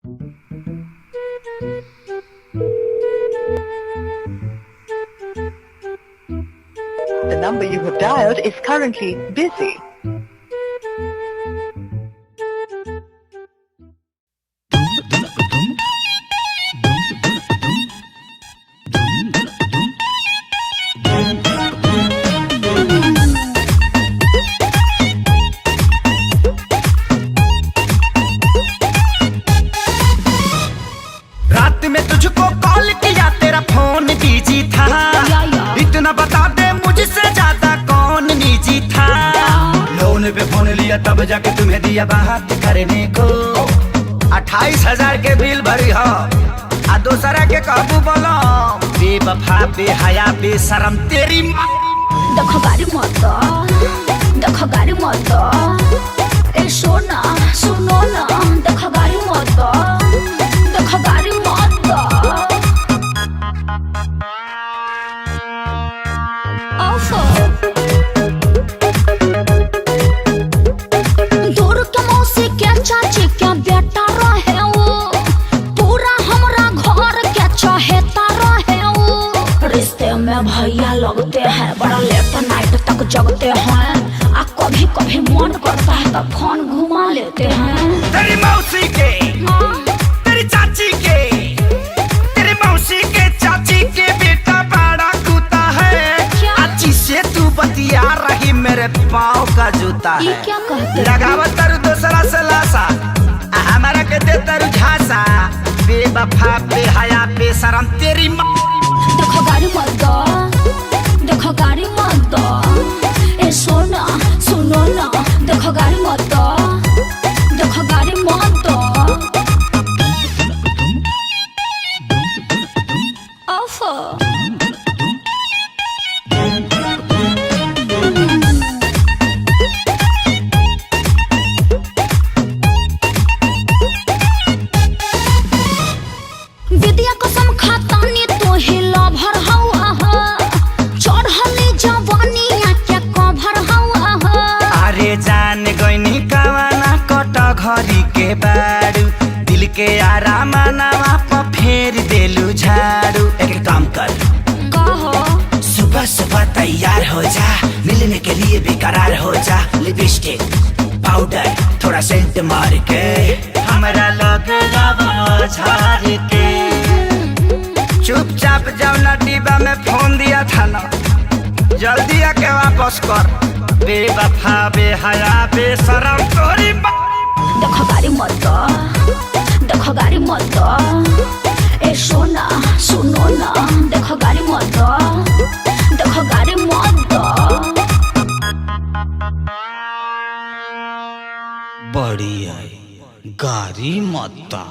The number you have dialed is currently busy. रात में तुझको कॉल किया तेरा फोन बिजी था। इतना बता दे मुझसे ज्यादा कौन निजी था। लोन पे फोन लिया तब जाके तुम्हें दिया बात करने को। 28,000 के बिल भरी हो आ दूसरा के काबू बोलो। बेवफा बेहया बेशरम तेरी माँ। देखो गाड़ी मत, देखो गाड़ी मत, ए सोना सुनो ना, देखो गाड़ी मत, देखो गाड़ी मत। दूर के मौसी के चाची के बेटा रहे वो, पूरा हमरा घर के चहेता रहे वो। रिश्ते में भैया लगते हैं, बड़ा लेट नाइट तक जगते हैं। आ कभी कभी मन करता है तो फोन घुमा लेते हैं। तेरी मौसी के, तेरी चाची के, तेरी मौसी के चाची के बेटा बड़ा कूता है। क्या? अच्छी से तू बतिया रही मेरे पाँव का जूता ये है। क्या कहते हैं? लगावत तारू दूसरा से लासा, हमारा के दे तारू झांसा। बेवफा बेहया बेशरम तेरी माँ। देखो गाड़ी मत दो, देखो गाड़ी मत दो, ए सोना सुनो ना, देखो गाड़ी मत दो, देखो गाड़ी मत दो। ओफो विद्या कसम खाता नी तो हिला भर हवा हा। चढ़ली जवानी के कभर हवा हा। अरे जान गईनी कवाना कट घरी के बारू। दिल के आराम नवा पर फेर देलू झाड़ू। एक काम कर, कहो सुबह सुबह तैयार हो जा, मिलने के लिए बेकरार हो जा। लिपस्टिक पाउडर थोड़ा सेंट मार के हमरा लगे झाड़ के। चुपचाप जाओ ना, डिब्बा में फोन दिया था ना, जल्दी आके वापस कर। बेवफा बेहया बेशरम तोरी माँ। देखो गाड़ी मत दो, देखो गाड़ी मत दो, ए सोना सुनो ना, देखो गाड़ी मत दो, देखो गाड़ी मत दो। बड़ी आई गाड़ी मत दो।